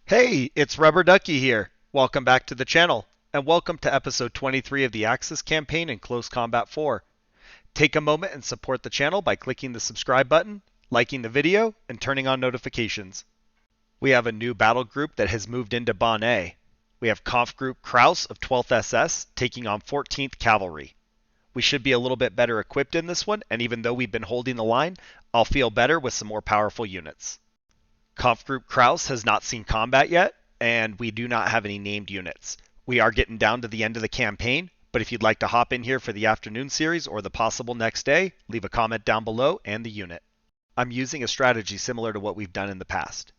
Hey, it's Rubber Ducky here. Welcome back to the channel, and welcome to episode 23 of the Axis campaign in Close Combat 4. Take a moment and support the channel by clicking the subscribe button, liking the video, and turning on notifications. We have a new battle group that has moved into Baugnez. We have Kampfgruppe Krause of 12th SS taking on 14th Cavalry. We should be a little bit better equipped in this one, and even though we've been holding the line, I'll feel better with some more powerful units. Kampfgruppe Krause has not seen combat yet, and we do not have any named units. We are getting down to the end of the campaign, but if you'd like to hop in here for the afternoon series or the possible next day, leave a comment down below and the unit. I'm using a strategy similar to what we've done in the past.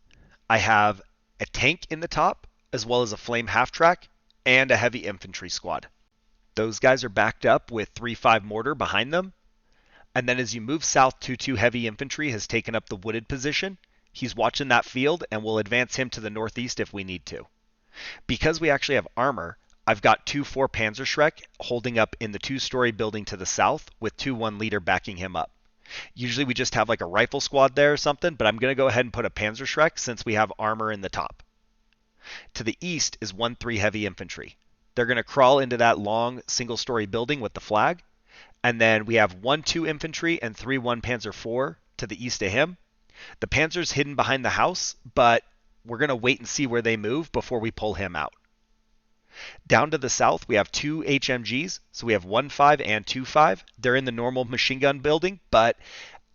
I have a tank in the top, as well as a flame half-track, and a heavy infantry squad. Those guys are backed up with 3-5 mortar behind them, and then as you move south, 2-2 heavy infantry has taken up the wooded position. He's watching that field, and we'll advance him to the northeast if we need to. Because we actually have armor, I've got 2-4 Panzerschreck holding up in the 2-story building to the south with 2-1 leader backing him up. Usually we just have like a rifle squad there or something, but I'm going to go ahead and put a Panzerschreck since we have armor in the top. To the east is 1-3 heavy infantry. They're going to crawl into that long single-story building with the flag, and then we have 1-2 infantry and 3-1 Panzer IV to the east of him. The Panzer's hidden behind the house, but we're going to wait and see where they move before we pull him out. Down to the south, we have 2 HMGs, so we have 1-5 and 2-5. They're in the normal machine gun building, but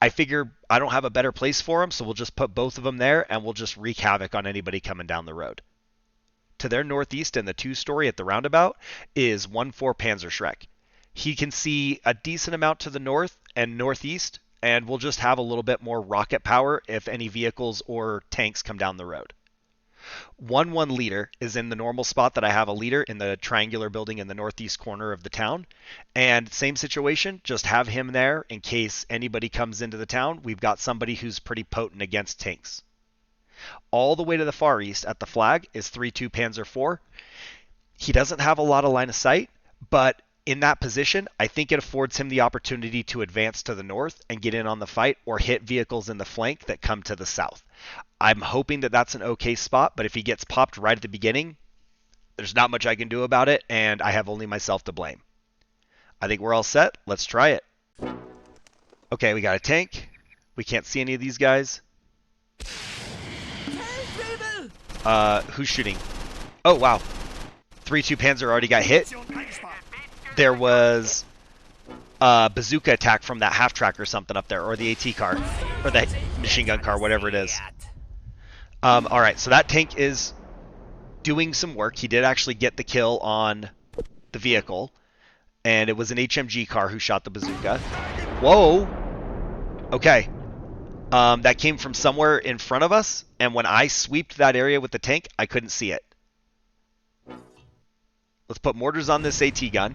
I figure I don't have a better place for them, so we'll just put both of them there, and we'll just wreak havoc on anybody coming down the road. To their northeast in the 2-story at the roundabout is 1-4 Panzerschreck. He can see a decent amount to the north and northeast, and we'll just have a little bit more rocket power if any vehicles or tanks come down the road. 1-1 leader is in the normal spot that I have a leader in the triangular building in the northeast corner of the town. And same situation, just have him there in case anybody comes into the town. We've got somebody who's pretty potent against tanks. All the way to the far east at the flag is 3-2 Panzer IV. He doesn't have a lot of line of sight, but in that position, I think it affords him the opportunity to advance to the north and get in on the fight or hit vehicles in the flank that come to the south. I'm hoping that that's an okay spot, but if he gets popped right at the beginning, there's not much I can do about it, and I have only myself to blame. I think we're all set. Let's try it. Okay, we got a tank. We can't see any of these guys. Who's shooting? Oh, wow. 3-2 Panzer already got hit. There was a bazooka attack from that half-track or something up there, or the AT car, or the machine gun car, whatever it is. Alright, so that tank is doing some work. He did actually get the kill on the vehicle, and it was an HMG car who shot the bazooka. Whoa! Okay. That came from somewhere in front of us, and when I sweeped that area with the tank, I couldn't see it. Let's put mortars on this AT gun.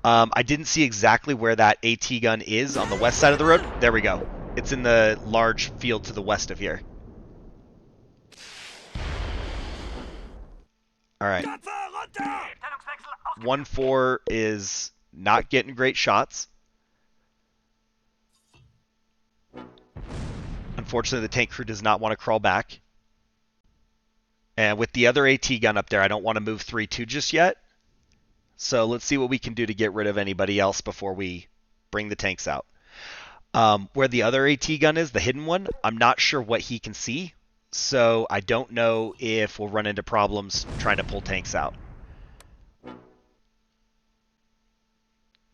I didn't see exactly where that AT gun is on the west side of the road. There we go. It's in the large field to the west of here. Alright. 1-4 is not getting great shots. Unfortunately, the tank crew does not want to crawl back. And with the other AT gun up there, I don't want to move 3-2 just yet. So let's see what we can do to get rid of anybody else before we bring the tanks out. Where the other AT gun is, the hidden one, I'm not sure what he can see. So I don't know if we'll run into problems trying to pull tanks out.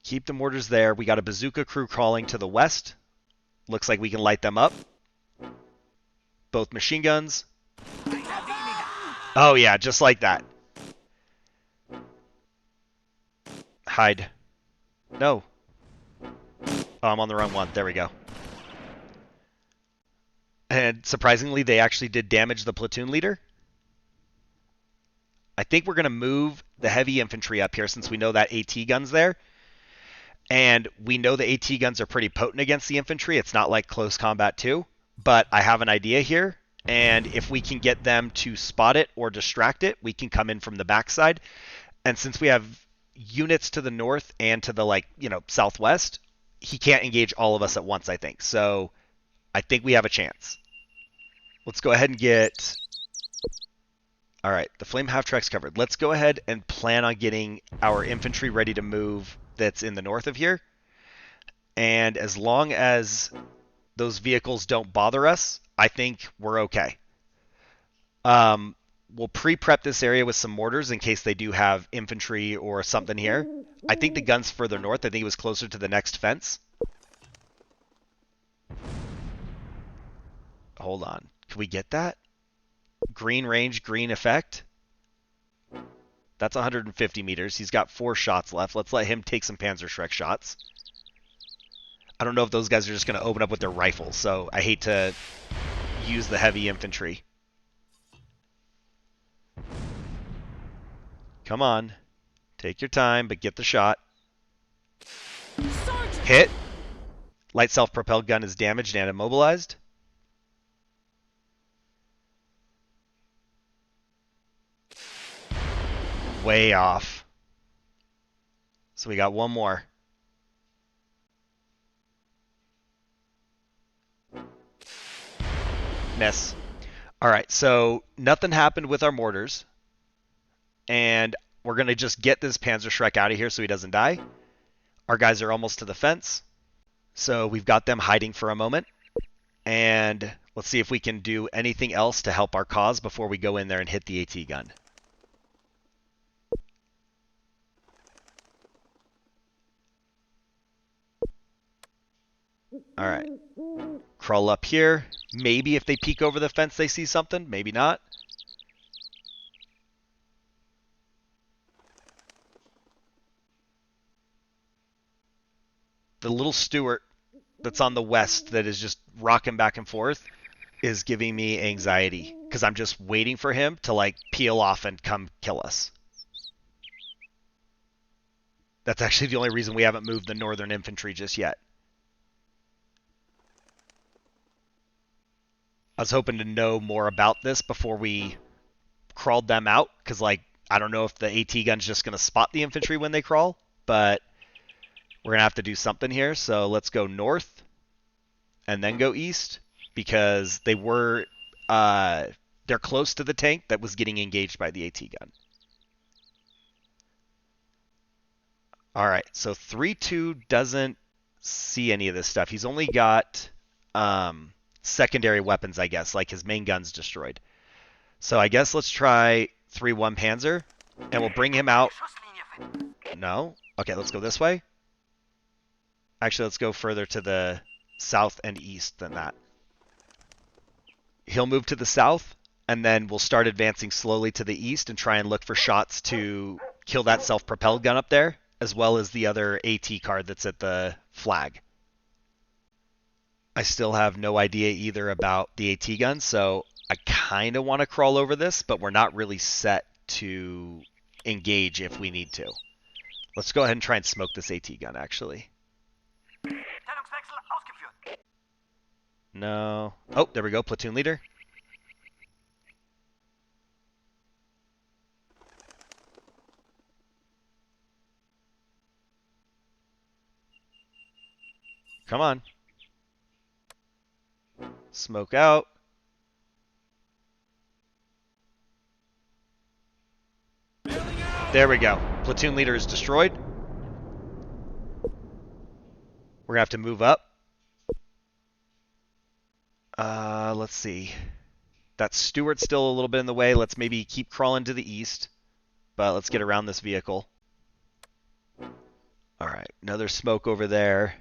Keep the mortars there. We got a bazooka crew crawling to the west. Looks like we can light them up. Both machine guns. Oh yeah, just like that. Hide. No. Oh, I'm on the wrong one. There we go. And surprisingly, they actually did damage the platoon leader. I think we're going to move the heavy infantry up here since we know that AT gun's there. And we know the AT guns are pretty potent against the infantry. It's not like Close Combat 2. But I have an idea here. And if we can get them to spot it or distract it, we can come in from the backside. And since we have units to the north and to the southwest, he can't engage all of us at once, I think. So I think we have a chance. Let's go ahead and get All right, the flame half-track's covered. Let's go ahead and plan on getting our infantry ready to move that's in the north of here. And as long as those vehicles don't bother us, I think we're okay. We'll pre-prep this area with some mortars in case they do have infantry or something here. I think the gun's further north. I think it was closer to the next fence. Hold on. Can we get that? Green range, green effect. That's 150 meters. He's got 4 shots left. Let's let him take some Panzerschreck shots. I don't know if those guys are just going to open up with their rifles, so I hate to use the heavy infantry. Come on. Take your time, but get the shot. Sergeant. Hit. Light self-propelled gun is damaged and immobilized. Way off. So we got one more. Miss. All right, so nothing happened with our mortars. And we're going to just get this Panzerschreck out of here so he doesn't die. Our guys are almost to the fence. So we've got them hiding for a moment. And let's see if we can do anything else to help our cause before we go in there and hit the AT gun. All right. Crawl up here. Maybe if they peek over the fence, they see something. Maybe not. The little Stuart that's on the west that is just rocking back and forth is giving me anxiety because I'm just waiting for him to like peel off and come kill us. That's actually the only reason we haven't moved the northern infantry just yet. I was hoping to know more about this before we crawled them out because like I don't know if the AT gun's just going to spot the infantry when they crawl, but we're going to have to do something here. So let's go north and then go east because they were they're close to the tank that was getting engaged by the AT gun. All right, so 3-2 doesn't see any of this stuff. He's only got secondary weapons, I guess, like his main gun's destroyed. So I guess let's try 3-1 Panzer, and we'll bring him out. No? Okay, let's go this way. Actually, let's go further to the south and east than that. He'll move to the south, and then we'll start advancing slowly to the east and try and look for shots to kill that self-propelled gun up there, as well as the other AT card that's at the flag. I still have no idea either about the AT gun, so I kind of want to crawl over this, but we're not really set to engage if we need to. Let's go ahead and try and smoke this AT gun, actually. No. Oh, there we go. Platoon leader. Come on. Smoke out. There we go. Platoon leader is destroyed. We're going to have to move up. Let's see. That Stuart's still a little bit in the way. Let's maybe keep crawling to the east. But let's get around this vehicle. All right. Another smoke over there.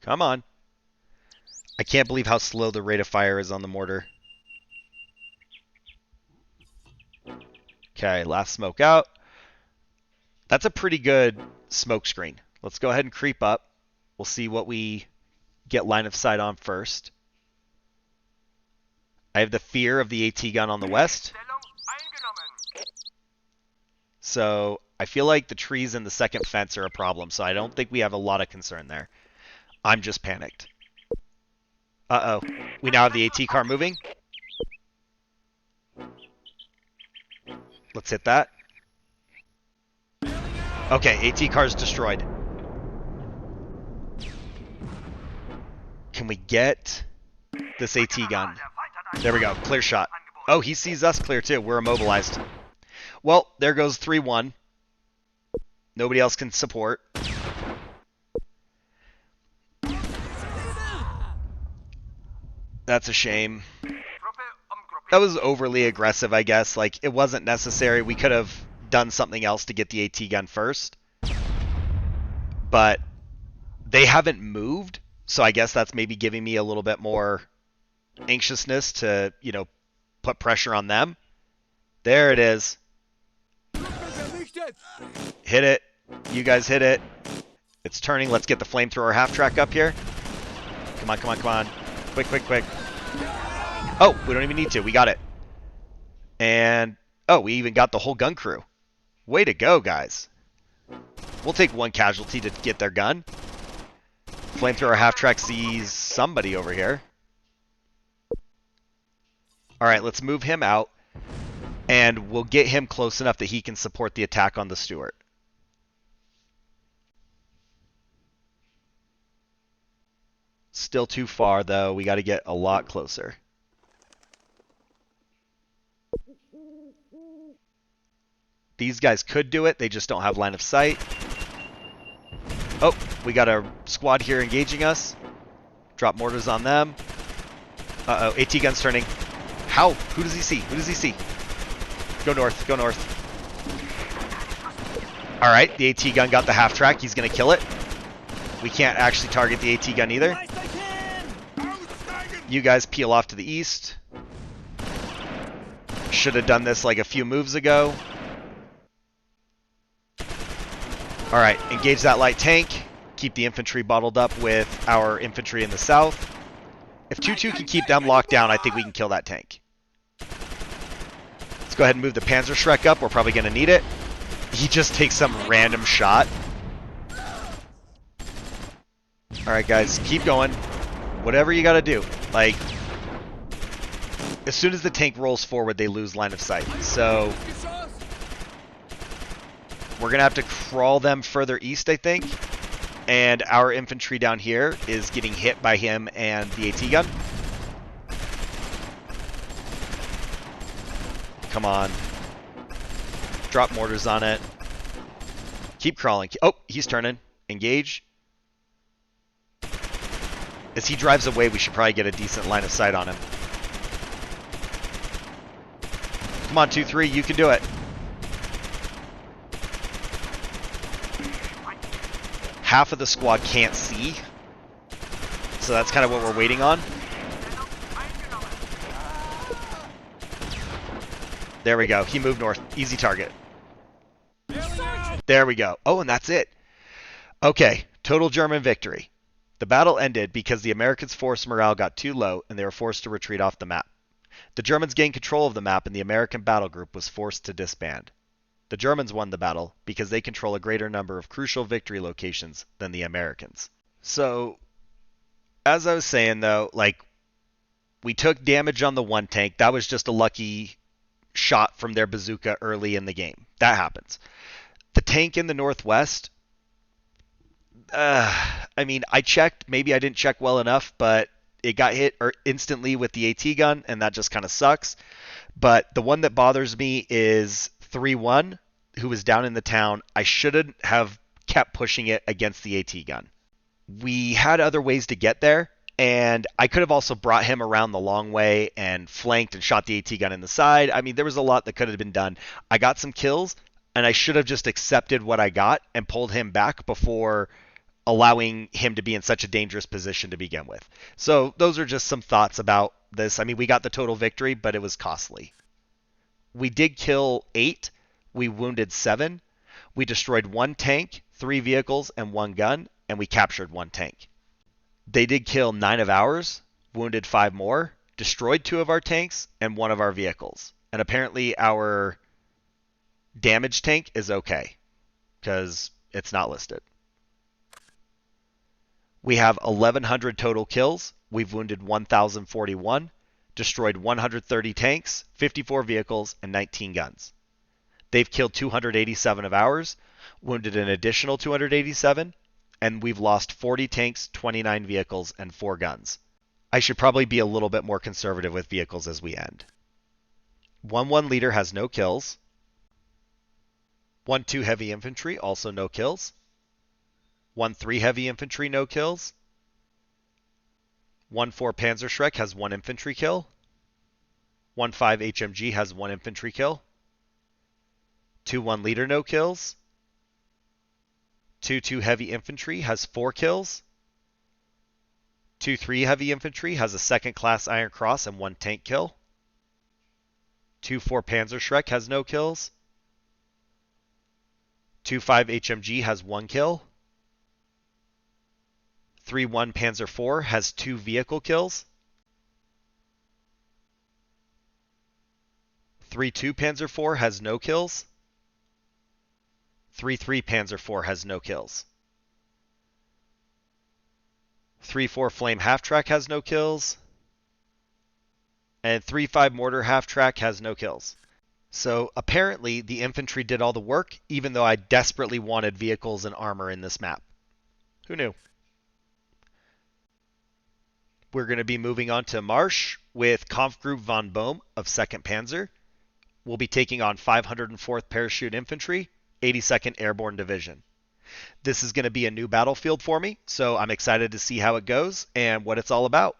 Come on. I can't believe how slow the rate of fire is on the mortar. Okay, last smoke out. That's a pretty good smoke screen. Let's go ahead and creep up. We'll see what we get line of sight on first. I have the fear of the AT gun on the west. So I feel like the trees in the second fence are a problem, so I don't think we have a lot of concern there. I'm just panicked. Uh-oh. We now have the AT car moving. Let's hit that. Okay, AT car's destroyed. Can we get this AT gun? There we go. Clear shot. Oh, he sees us clear too. We're immobilized. Well, there goes 3-1. Nobody else can support. That's a shame. That was overly aggressive, I guess. Like, it wasn't necessary. We could have done something else to get the AT gun first. But they haven't moved, so I guess that's maybe giving me a little bit more anxiousness to, you know, put pressure on them. There it is. Hit it. You guys hit it. It's turning. Let's get the flamethrower half track up here. Come on, come on, come on. Quick, quick, quick. Oh, we don't even need to. We got it. And, oh, we even got the whole gun crew. Way to go, guys. We'll take one casualty to get their gun. Flamethrower half track sees somebody over here. All right, let's move him out. And we'll get him close enough that he can support the attack on the Stuart. Still too far, though. We got to get a lot closer. These guys could do it. They just don't have line of sight. Oh, we got a squad here engaging us. Drop mortars on them. Uh-oh, AT gun's turning. How? Who does he see? Who does he see? Go north. Go north. All right, the AT gun got the half track. He's going to kill it. We can't actually target the AT gun either. You guys peel off to the east. Should have done this like a few moves ago. All right, engage that light tank. Keep the infantry bottled up with our infantry in the south. If 2-2 can keep them locked down, I think we can kill that tank. Let's go ahead and move the Panzer Shrek up. We're probably going to need it. He just takes some random shot. All right, guys, keep going. Whatever you got to do. Like, as soon as the tank rolls forward, they lose line of sight. So we're going to have to crawl them further east, I think. And our infantry down here is getting hit by him and the AT gun. Come on. Drop mortars on it. Keep crawling. Oh, he's turning. Engage. As he drives away, we should probably get a decent line of sight on him. Come on, 2-3, you can do it. Half of the squad can't see, so that's kind of what we're waiting on. There we go. He moved north. Easy target. There we go. Oh, and that's it. Okay, total German victory. The battle ended because the Americans' force morale got too low and they were forced to retreat off the map. The Germans gained control of the map and the American battle group was forced to disband. The Germans won the battle because they control a greater number of crucial victory locations than the Americans. So, as I was saying though, like, we took damage on the one tank. That was just a lucky shot from their bazooka early in the game. That happens. The tank in the northwest, I mean, I checked. Maybe I didn't check well enough, but it got hit instantly with the AT gun, and that just kind of sucks. But the one that bothers me is 3-1, who was down in the town. I shouldn't have kept pushing it against the AT gun. We had other ways to get there, and I could have also brought him around the long way and flanked and shot the AT gun in the side. I mean, there was a lot that could have been done. I got some kills, and I should have just accepted what I got and pulled him back before allowing him to be in such a dangerous position to begin with. So those are just some thoughts about this. I mean, we got the total victory, but it was costly. We did kill 8. We wounded 7. We destroyed 1 tank, 3 vehicles, and 1 gun, and we captured 1 tank. They did kill 9 of ours, wounded 5 more, destroyed 2 of our tanks, and 1 of our vehicles. And apparently our damage tank is okay, because it's not listed. We have 1,100 total kills. We've wounded 1,041, destroyed 130 tanks, 54 vehicles, and 19 guns. They've killed 287 of ours, wounded an additional 287, and we've lost 40 tanks, 29 vehicles, and 4 guns. I should probably be a little bit more conservative with vehicles as we end. 1-1 leader has no kills. 1-2 heavy infantry, also no kills. 1-3 heavy infantry, no kills. 1-4 Panzerschreck has 1 infantry kill. 1-5 HMG has 1 infantry kill. 2-1 leader, no kills. 2-2 heavy infantry has 4 kills. 2-3 heavy infantry has a second class Iron Cross and 1 tank kill. 2-4 Panzerschreck has no kills. 2-5 HMG has 1 kill. 3-1 Panzer IV has 2 vehicle kills. 3-2 Panzer IV has no kills. 3-3 Panzer IV has no kills. 3-4 Flame Half-Track has no kills. And 3-5 Mortar Half-Track has no kills. So apparently the infantry did all the work, even though I desperately wanted vehicles and armor in this map. Who knew? We're going to be moving on to Marche with Kampfgruppe von Bohm of 2nd Panzer. We'll be taking on 504th Parachute Infantry, 82nd Airborne Division. This is going to be a new battlefield for me, so I'm excited to see how it goes and what it's all about.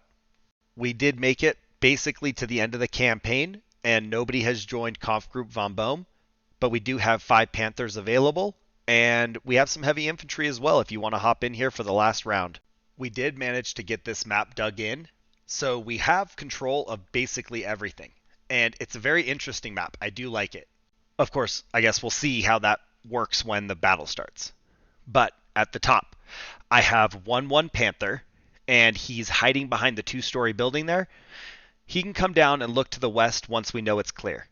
We did make it basically to the end of the campaign, and nobody has joined Kampfgruppe von Bohm, but we do have 5 Panthers available, and we have some heavy infantry as well if you want to hop in here for the last round. We did manage to get this map dug in, so we have control of basically everything, and it's a very interesting map. I do like it. Of course, I guess we'll see how that works when the battle starts. But at the top, I have 1-1 Panther, and he's hiding behind the 2-story building there. He can come down and look to the west once we know it's clear.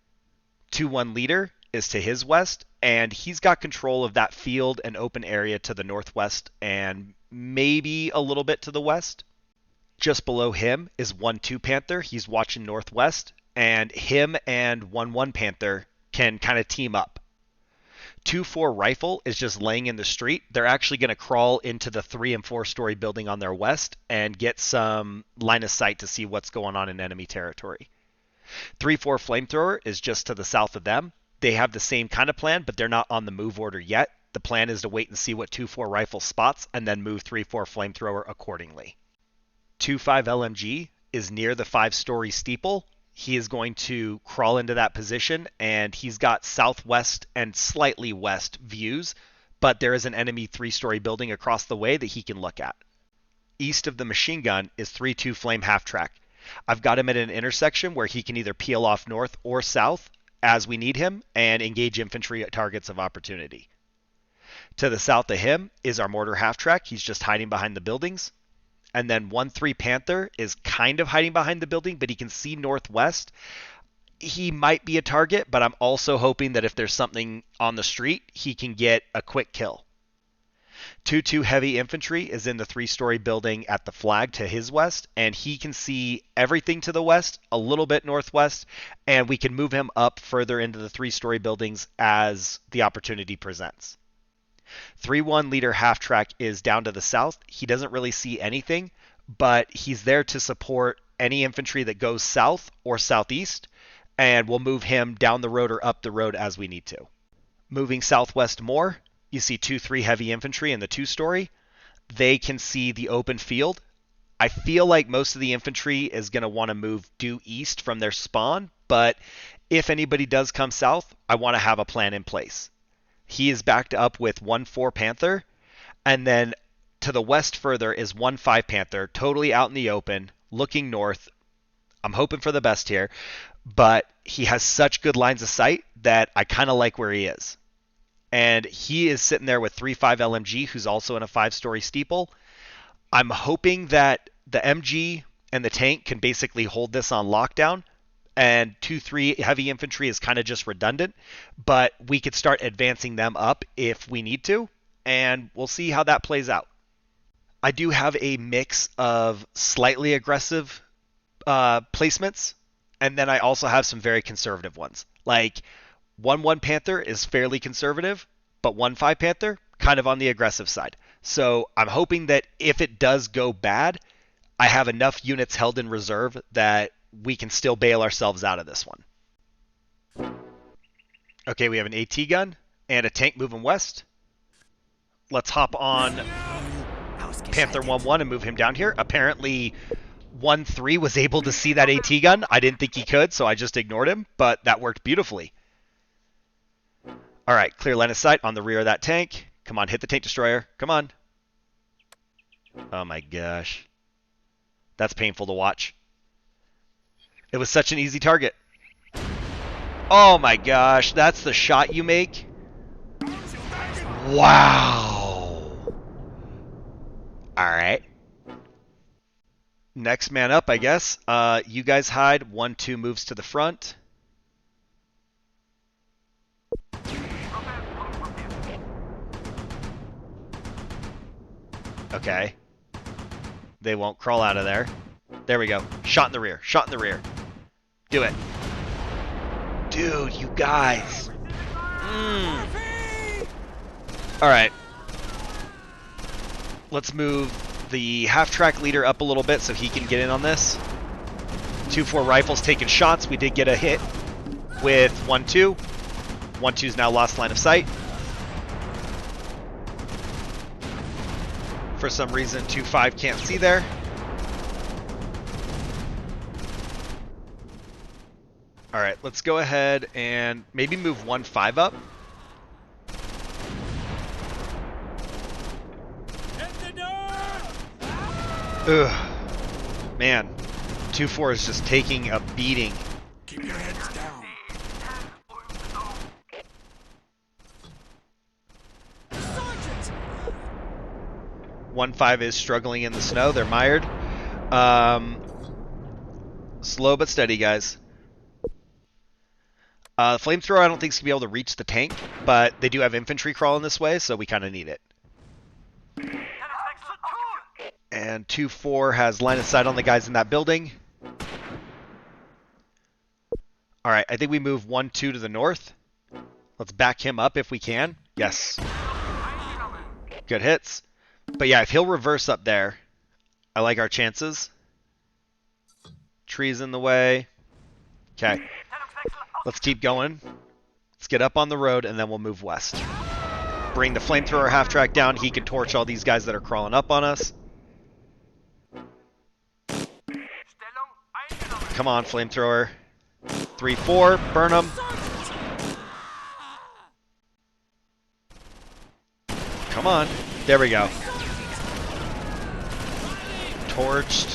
2-1 Leader is to his west, and he's got control of that field and open area to the northwest and maybe a little bit to the west. Just below him is 1-2 Panther. He's watching northwest, and him and 1-1 Panther can kind of team up. 2-4 Rifle is just laying in the street. They're actually going to crawl into the 3- and 4-story building on their west and get some line of sight to see what's going on in enemy territory. 3-4 Flamethrower is just to the south of them. They have the same kind of plan, but they're not on the move order yet. The plan is to wait and see what 2-4 Rifle spots and then move 3-4 Flamethrower accordingly. 2-5 LMG is near the 5-story steeple. He is going to crawl into that position, and he's got southwest and slightly west views, but there is an enemy 3-story building across the way that he can look at. East of the machine gun is 3-2 Flame Half-Track. I've got him at an intersection where he can either peel off north or south as we need him and engage infantry at targets of opportunity. To the south of him is our Mortar Half-Track. He's just hiding behind the buildings. And then 1-3 Panther is kind of hiding behind the building, but he can see northwest. He might be a target, but I'm also hoping that if there's something on the street, he can get a quick kill. 2-2 Heavy Infantry is in the 3-story building at the flag to his west, and he can see everything to the west, a little bit northwest, and we can move him up further into the 3-story buildings as the opportunity presents. 3-1 Leader Half-Track is down to the south. He doesn't really see anything, but he's there to support any infantry that goes south or southeast, and we'll move him down the road or up the road as we need to. Moving southwest more, you see 2-3 Heavy Infantry in the 2-story. They can see the open field. I feel like most of the infantry is going to want to move due east from their spawn, but if anybody does come south, I want to have a plan in place. He is backed up with 1-4 Panther, and then to the west further is 1-5 Panther, totally out in the open, looking north. I'm hoping for the best here, but he has such good lines of sight that I kind of like where he is. And he is sitting there with 3-5 LMG, who's also in a 5-story steeple. I'm hoping that the MG and the tank can basically hold this on lockdown, and 2-3 heavy infantry is kind of just redundant, but we could start advancing them up if we need to, and we'll see how that plays out. I do have a mix of slightly aggressive placements, and then I also have some very conservative ones. Like 1-1 Panther is fairly conservative, but 1-5 Panther, kind of on the aggressive side. So I'm hoping that if it does go bad, I have enough units held in reserve that we can still bail ourselves out of this one. Okay, we have an AT gun and a tank moving west. Let's hop on Panther 1-1 and move him down here. Apparently 1-3 was able to see that AT gun. I didn't think he could, so I just ignored him, but that worked beautifully. All right, clear line of sight on the rear of that tank. Come on, hit the tank destroyer. Come on. Oh my gosh. That's painful to watch. It was such an easy target. Oh my gosh, that's the shot you make? Wow. Alright. Next man up, I guess. You guys hide. 1-2 moves to the front. Okay. They won't crawl out of there. There we go. Shot in the rear. Shot in the rear. Do it. Dude, you guys. Alright. Let's move the half-track leader up a little bit so he can get in on this. 2-4 rifles taking shots. We did get a hit with 1-2. 1-2's now lost line of sight. For some reason, 2-5 can't see there. All right, let's go ahead and maybe move 1-5 up. Ugh. Man, 2-4 is just taking a beating. Keep your heads down. 1-5 is struggling in the snow. They're mired. Slow but steady, guys. Flamethrower, I don't think is going to be able to reach the tank, but they do have infantry crawling this way, so we kind of need it. And 2-4 has line of sight on the guys in that building. All right, I think we move 1-2 to the north. Let's back him up if we can. Yes. Good hits. But yeah, if he'll reverse up there, I like our chances. Trees in the way. Okay. Let's keep going. Let's get up on the road, and then we'll move west. Bring the flamethrower half-track down. He can torch all these guys that are crawling up on us. Come on, flamethrower. 3-4. Burn them. Come on. There we go. Torched.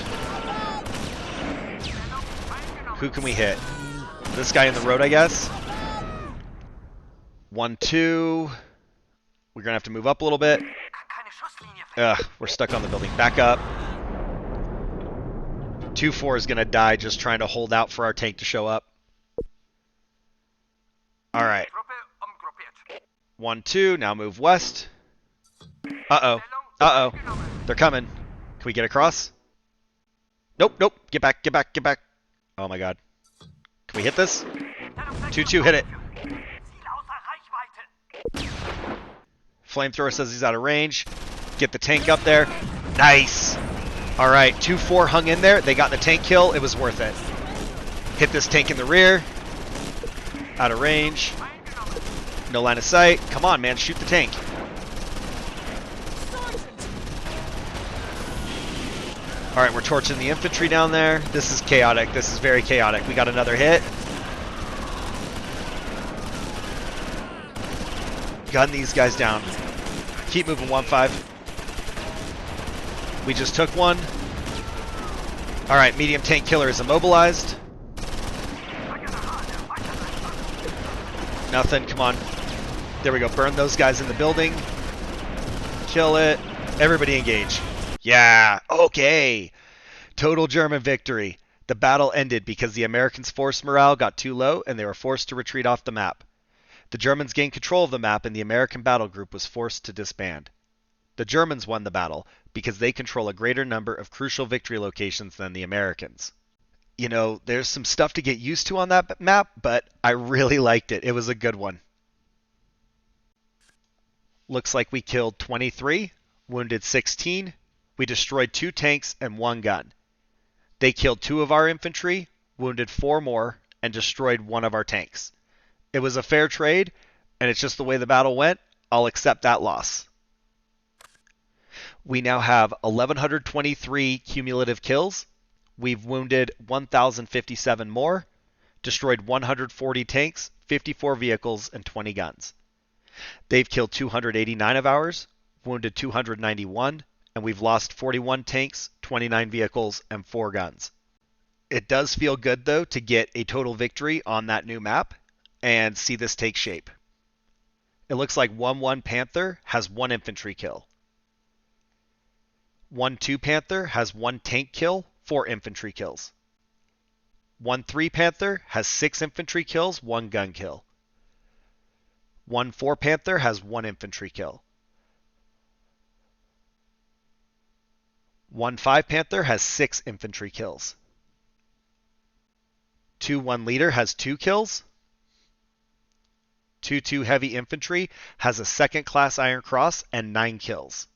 Who can we hit? This guy in the road, I guess. 1-2. We're going to have to move up a little bit. Ugh, we're stuck on the building. Back up. 2-4 is going to die just trying to hold out for our tank to show up. All right. 1-2. Now move west. Uh-oh. Uh-oh. They're coming. Can we get across? Nope, nope. Get back, get back, get back. Oh my god. Can we hit this? 2-2, hit it. Flamethrower says he's out of range. Get the tank up there. Nice. All right, 2-4 hung in there. They got the tank kill. It was worth it. Hit this tank in the rear. Out of range. No line of sight. Come on, man. Shoot the tank. All right, we're torching the infantry down there. This is chaotic. This is very chaotic. We got another hit. Gun these guys down. Keep moving, 1-5. We just took one. All right, medium tank killer is immobilized. Nothing, come on. There we go, burn those guys in the building. Kill it. Everybody engage. Yeah, okay. Total German victory. The battle ended because the Americans' force morale got too low and they were forced to retreat off the map. The Germans gained control of the map and the American battle group was forced to disband. The Germans won the battle because they control a greater number of crucial victory locations than the Americans. You know, there's some stuff to get used to on that map, but I really liked it. It was a good one. Looks like we killed 23. wounded 16. We destroyed 2 tanks and 1 gun. They killed 2 of our infantry, wounded 4 more, and destroyed 1 of our tanks. It was a fair trade, and it's just the way the battle went. I'll accept that loss. We now have 1,123 cumulative kills. We've wounded 1,057 more, destroyed 140 tanks, 54 vehicles, and 20 guns. They've killed 289 of ours, wounded 291, and we've lost 41 tanks, 29 vehicles, and 4 guns. It does feel good, though, to get a total victory on that new map and see this take shape. It looks like 1-1 Panther has 1 infantry kill. 1-2 Panther has 1 tank kill, 4 infantry kills. 1-3 Panther has 6 infantry kills, 1 gun kill. 1-4 Panther has 1 infantry kill. 1-5 Panther has 6 infantry kills. 2-1 Leader has 2 kills. 2-2 Heavy Infantry has a 2nd class Iron Cross and 9 kills.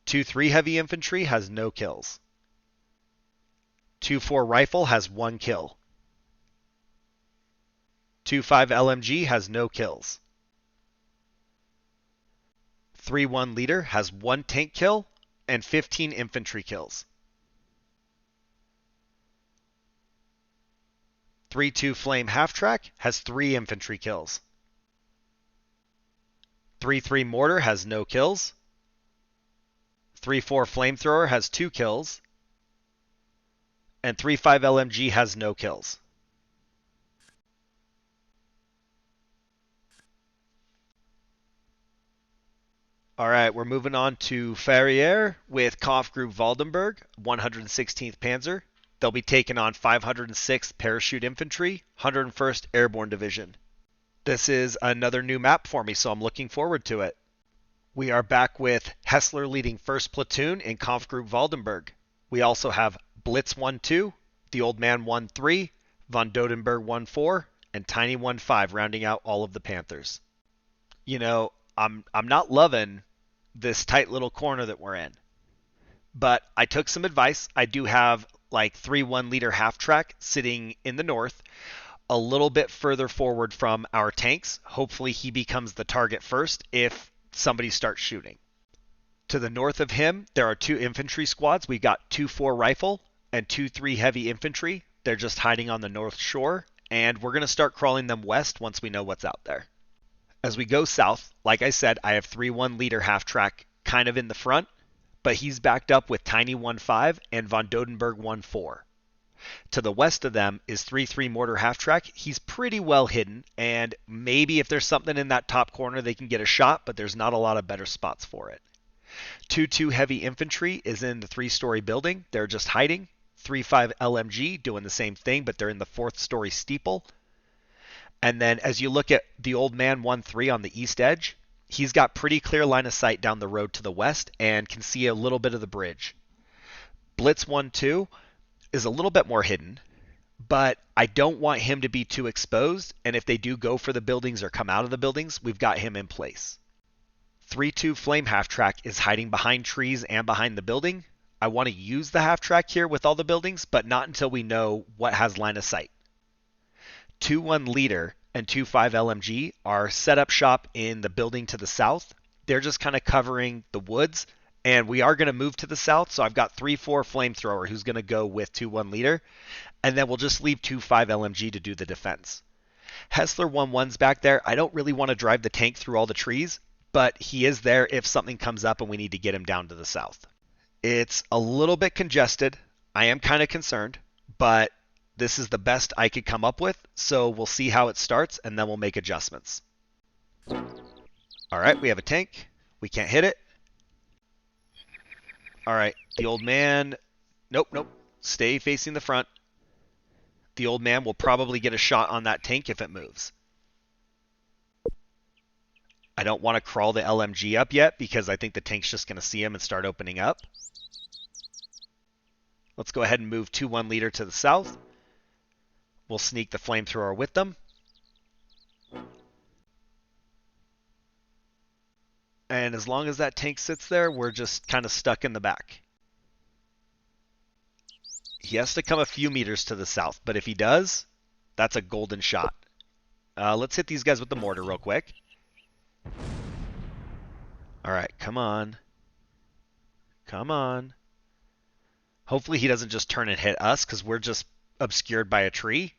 2-3 Heavy Infantry has no kills. 2-4 Rifle has 1 kill. 2-5 LMG has no kills. 3-1 Leader has 1 tank kill and 15 infantry kills. 3-2 Flame Half-Track has 3 infantry kills. 3-3 Mortar has no kills. 3-4 Flamethrower has 2 kills. And 3-5 LMG has no kills. Alright, we're moving on to Forrieres with Kampfgruppe Waldenburg, 116th Panzer. They'll be taking on 506th Parachute Infantry, 101st Airborne Division. This is another new map for me, so I'm looking forward to it. We are back with Hessler leading 1st Platoon in Kampfgruppe Waldenburg. We also have Blitz 1-2, the Old Man 1-3, von Dodenberg 1-4, and Tiny 1-5 rounding out all of the Panthers. You know, I'm not loving this tight little corner that we're in. But I took some advice. I do have like 3-1 Leader Half-Track sitting in the north, a little bit further forward from our tanks. Hopefully he becomes the target first if somebody starts shooting. To the north of him, there are 2 infantry squads. We've got 2-4 Rifle and 2-3 Heavy Infantry. They're just hiding on the north shore, and we're going to start crawling them west once we know what's out there. As we go south, like I said, I have 3-1 Leader Half-Track kind of in the front, but he's backed up with Tiny 1-5 and von Dodenberg 1-4. To the west of them is 3-3 Mortar Half-Track. He's pretty well hidden, and maybe if there's something in that top corner, they can get a shot, but there's not a lot of better spots for it. 2-2 Heavy Infantry is in the 3-story building. They're just hiding. 3-5 LMG doing the same thing, but they're in the 4th-story steeple. And then as you look at the Old Man 1-3 on the east edge, he's got pretty clear line of sight down the road to the west and can see a little bit of the bridge. Blitz 1-2 is a little bit more hidden, but I don't want him to be too exposed, and if they do go for the buildings or come out of the buildings, we've got him in place. 3-2 Flame Half-Track is hiding behind trees and behind the building. I want to use the half-track here with all the buildings, but not until we know what has line of sight. 2-1 Leader and 2-5 LMG are set up shop in the building to the south. They're just kind of covering the woods, and we are going to move to the south, so I've got 3-4 Flamethrower who's going to go with 2-1 Leader, and then we'll just leave 2-5 LMG to do the defense. Hessler 1-1's back there. I don't really want to drive the tank through all the trees, but he is there if something comes up and we need to get him down to the south. It's a little bit congested. I am kind of concerned, but this is the best I could come up with, so we'll see how it starts, and then we'll make adjustments. All right, we have a tank. We can't hit it. All right, the Old Man... Nope. Stay facing the front. The Old Man will probably get a shot on that tank if it moves. I don't want to crawl the LMG up yet because I think the tank's just going to see him and start opening up. Let's go ahead and move 2-1 Leader to the south. We'll sneak the Flamethrower with them. And as long as that tank sits there, we're just kind of stuck in the back. He has to come a few meters to the south, but if he does, that's a golden shot. Let's hit these guys with the mortar real quick. All right, come on. Come on. Hopefully he doesn't just turn and hit us because we're just obscured by a tree.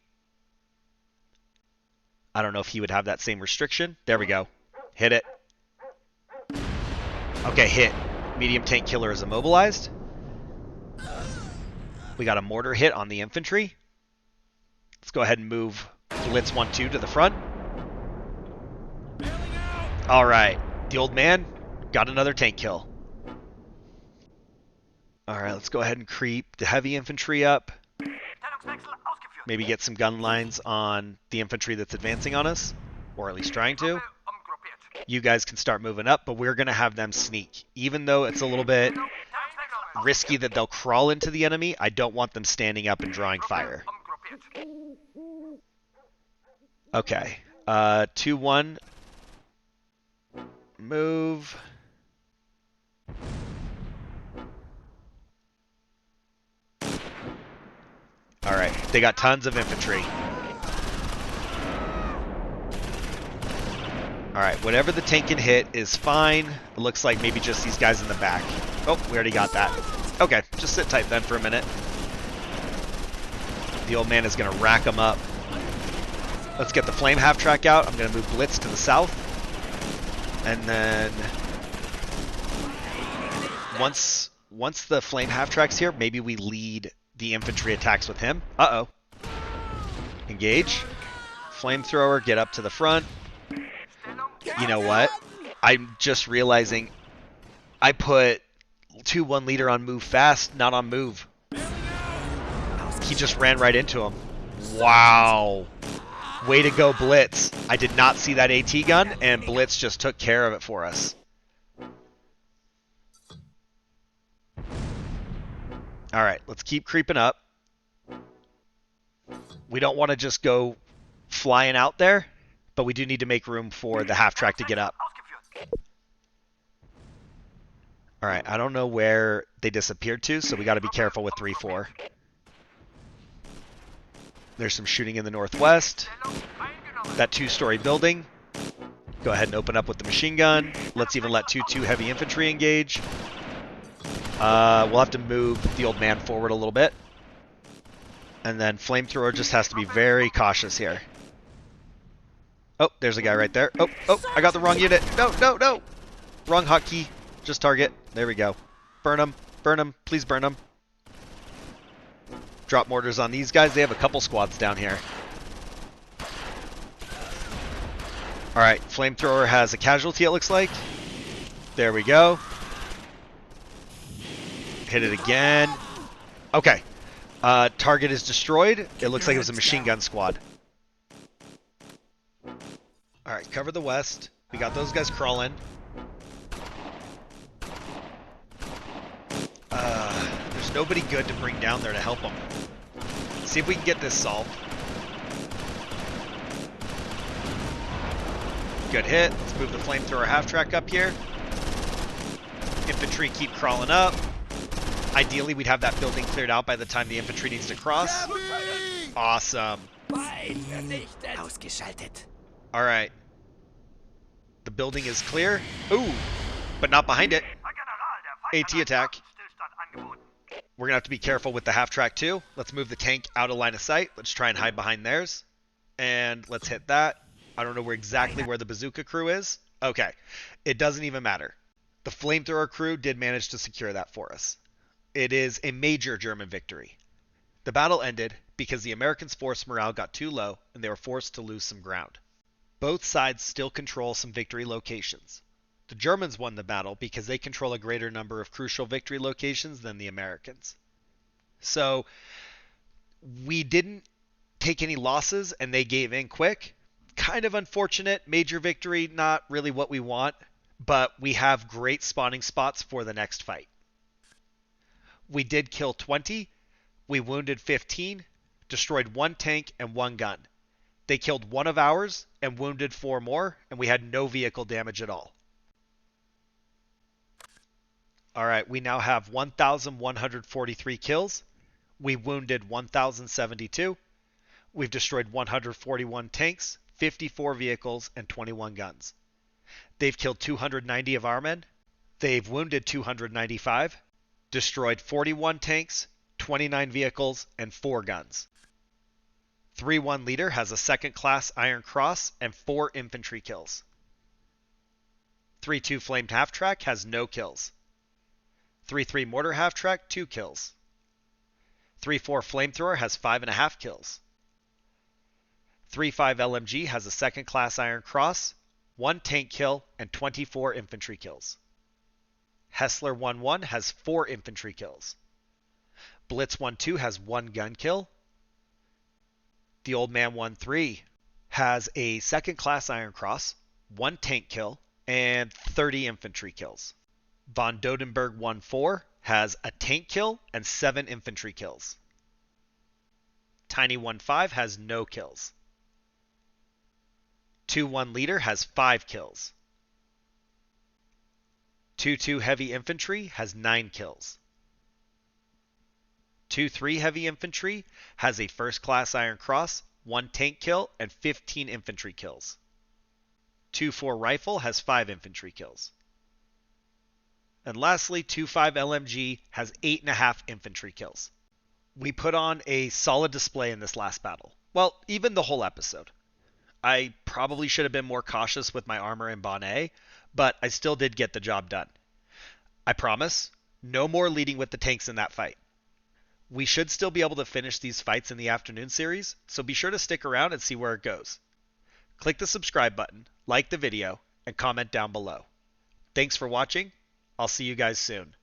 I don't know if he would have that same restriction. There we go. Hit it. Okay, hit. Medium tank killer is immobilized. We got a mortar hit on the infantry. Let's go ahead and move Blitz 1-2 to the front. All right. The old man got another tank kill. All right, let's go ahead and creep the heavy infantry up. Maybe get some gun lines on the infantry that's advancing on us, or at least trying to. You guys can start moving up, but we're going to have them sneak. Even though it's a little bit risky that they'll crawl into the enemy, I don't want them standing up and drawing fire. Okay. 2-1. Move. Alright, they got tons of infantry. Alright, whatever the tank can hit is fine. It looks like maybe just these guys in the back. Oh, we already got that. Okay, just sit tight then for a minute. The old man is going to rack them up. Let's get the flame half-track out. I'm going to move Blitz to the south. And then once the flame half-track's here, maybe we lead the infantry attacks with him. Uh-oh. Engage. Flamethrower, get up to the front. You know what? I'm just realizing I put 2-1 leader on move fast, not on move. He just ran right into him. Wow. Way to go, Blitz. I did not see that AT gun, and Blitz just took care of it for us. All right, let's keep creeping up. We don't want to just go flying out there, but we do need to make room for the half-track to get up. All right, I don't know where they disappeared to, so we got to be careful with 3-4. There's some shooting in the northwest. That 2-story building. Go ahead and open up with the machine gun. Let's even let 2-2 heavy infantry engage. We'll have to move the old man forward a little bit. And then flamethrower just has to be very cautious here. Oh, there's a guy right there. Oh, I got the wrong unit. No. Wrong hotkey. Just target. There we go. Burn him. Please burn him. Drop mortars on these guys. They have a couple squads down here. Alright, flamethrower has a casualty, it looks like. There we go. Hit it again. Okay. Target is destroyed. It looks like it was a machine gun squad. Alright, cover the west. We got those guys crawling. There's nobody good to bring down there to help them. See if we can get this solved. Good hit. Let's move the flamethrower half-track up here. Infantry keep crawling up. Ideally, we'd have that building cleared out by the time the infantry needs to cross. Awesome. Alright. The building is clear. Ooh, but not behind it. AT attack. We're going to have to be careful with the half-track too. Let's move the tank out of line of sight. Let's try and hide behind theirs. And let's hit that. I don't know exactly where the bazooka crew is. Okay. It doesn't even matter. The flamethrower crew did manage to secure that for us. It is a major German victory. The battle ended because the Americans' force morale got too low and they were forced to lose some ground. Both sides still control some victory locations. The Germans won the battle because they control a greater number of crucial victory locations than the Americans. So we didn't take any losses and they gave in quick. Kind of unfortunate. Major victory, not really what we want, but we have great spawning spots for the next fight. We did kill 20, we wounded 15, destroyed 1 tank and 1 gun. They killed 1 of ours and wounded 4 more, and we had no vehicle damage at all. All right, we now have 1,143 kills. We wounded 1,072. We've destroyed 141 tanks, 54 vehicles, and 21 guns. They've killed 290 of our men. They've wounded 295, destroyed 41 tanks, 29 vehicles, and 4 guns. 3-1 leader has a second class Iron Cross and 4 infantry kills. 3-2 flamed half-track has no kills. 3-3 mortar half-track, 2 kills. 3-4 flamethrower has 5.5 kills. 3-5 LMG has a second class Iron Cross, 1 tank kill, and 24 infantry kills. Hessler 1-1 has 4 infantry kills. Blitz 1-2 has 1 gun kill. The Old Man 1-3 has a second class Iron Cross, 1 tank kill, and 30 infantry kills. Von Dodenberg 1-4 has a tank kill and 7 infantry kills. Tiny 1-5 has no kills. 2-1 leader has 5 kills. 2-2 heavy infantry has 9 kills. 2-3 heavy infantry has a first class Iron Cross, 1 tank kill, and 15 infantry kills. 2-4 rifle has 5 infantry kills. And lastly, 2-5 LMG has 8.5 infantry kills. We put on a solid display in this last battle. Well, even the whole episode. I probably should have been more cautious with my armor in Baugnez, but I still did get the job done. I promise, no more leading with the tanks in that fight. We should still be able to finish these fights in the afternoon series, so be sure to stick around and see where it goes. Click the subscribe button, like the video, and comment down below. Thanks for watching. I'll see you guys soon.